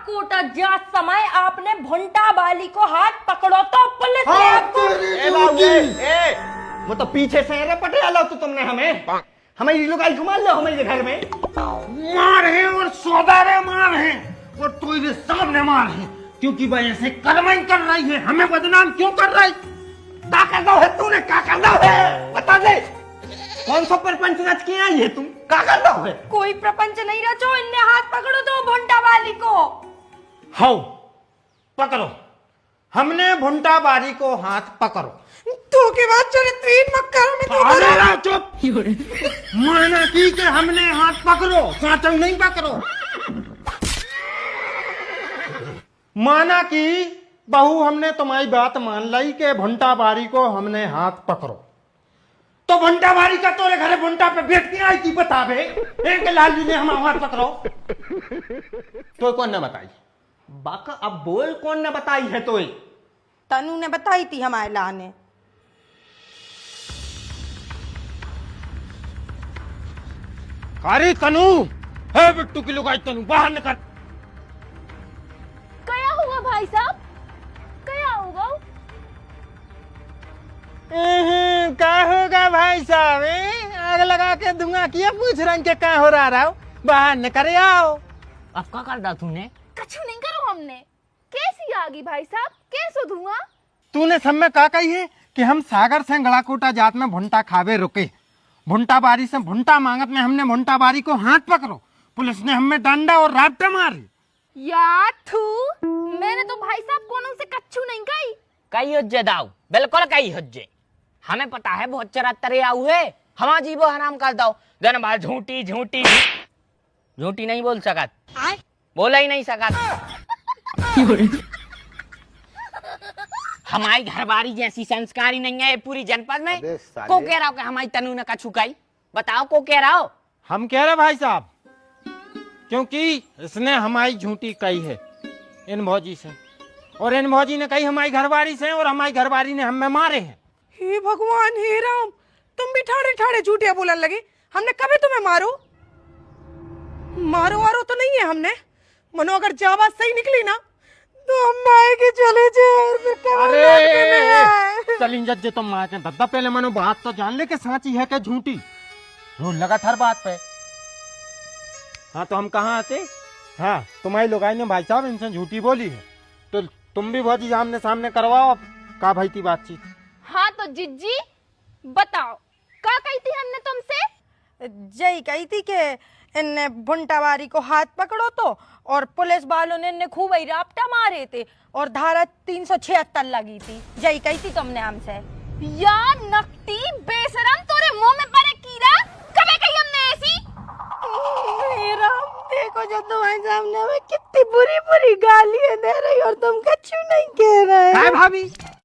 कोटा जा समय आपने भुंटा वाली को हाथ पकड़ो तो पुलिस ने आपको वो तो पीछे से है पटियाला तो तुमने हमें लुगाई घुमा लो हमारे घर में मार है और सौदारे मार है और तुझे सामने मार है क्योंकि वजह से कर्मई कर रही है हमें बदनाम क्यों कर रही क्या करना है तूने क्या करना है बता दे कौन सा प्रपंच रच के आई है तुम क्या करना है कोई प्रपंच नहीं रचो इनने हाथ पकड़ो तो भुंटा वाली को हाउ पकड़ो हमने भुंटा बारी को हाथ पकड़ो तो के बाद चरित्रहीन मत करो मैं तो अरे रा चुप माना की के हमने हाथ पकड़ो साथ नहीं पकड़ो माना की बहू हमने तुम्हारी बात मान ली के भुंटा बारी को हमने हाथ पकड़ो तो भुंटा बारी का तोरे घरे भुंटा पे बैठ के आई थी बतावे एक लालू ने हमारा हाथ पकड़ो तो कौन ने बताई बाका अब बोल कौन ने बताई है तो तनु ने बताई थी हमारे ला ने अरे तनु है बिट्टू की लुगाई तनु बाहर निकल क्या हुआ भाई साहब क्या होगा क्या होगा भाई साहब आग लगा के दूंगा किया पूछ रंग के क्या हो रहा हो बाहर निकल आओ अब क्या कर रहा तूने कुछ नहीं करो हमने कैसी आ गई भाई साहब कैसे धुआं तूने सब में क्या कही है कि हम सागर से गड़ाकोटा जात में भुंटा खावे रुके भुंटा बारी से भुंटा मांगत में हमने भुंटा बारी को हाथ पकड़ो पुलिस ने हमें डंडा और रापटा मारी यार थू मैंने तो भाई साहब कोनो से कच्चू नहीं कही कई हज्जे दाऊ बिल्कुल कई हज्जे हमें पता है बहुत चरत्तरे आऊ है हमा जीवो हराम कर दो जन बार झूठी झूठी झूठी नहीं बोल सकत बोला ही नहीं सकत हमारी घरवारी जैसी संस्कारी नहीं है पूरी जनपद में को कह रहा हो कि हमारी तनु ने कछु कही बताओ को कह रहा हो हम कह रहे भाई साहब क्योंकि इसने हमारी झूठी कही है इन भौजी से और इन भौजी ने कही हमारी घरवारी से और हमारी घरवारी ने हमें मारे हैं हे भगवान हे राम तुम भी ठाड़े ठाड़े झूठिया बोलने लगे हमने कभी तुम्हें मारो मारो तो नहीं है हमने मनो अगर जावा सही निकली ना तो हम माए के चले अरे चलिन जज्जे तुम माँ के दद्दा पहले मनो बात तो जान ले के साची है कि झूठी रोज लगा हर बात पे हाँ तो हम कहाँ आते हाँ तुम्हारी लोग ने भाई साहब इनसे झूठी बोली है तो तुम भी भौजी आमने सामने करवाओ का भाई थी बातचीत हाँ तो जिज्जी बताओ क्या कही थी हमने तुमसे जय कही थी कि इनने भुंटावारी को हाथ पकड़ो तो और पुलिस वालों ने इन्हें खूब ही रापटा मारे थे और धारा 376 लगी थी जय कही थी तुमने हमसे यार नकटी बेशरम तोरे मुंह में पड़े कीड़ा कभी कही हमने ऐसी राम देखो जो तुम्हारे सामने हमें कितनी बुरी बुरी गालियां दे रही और तुम कछु नहीं कह रहे भाभी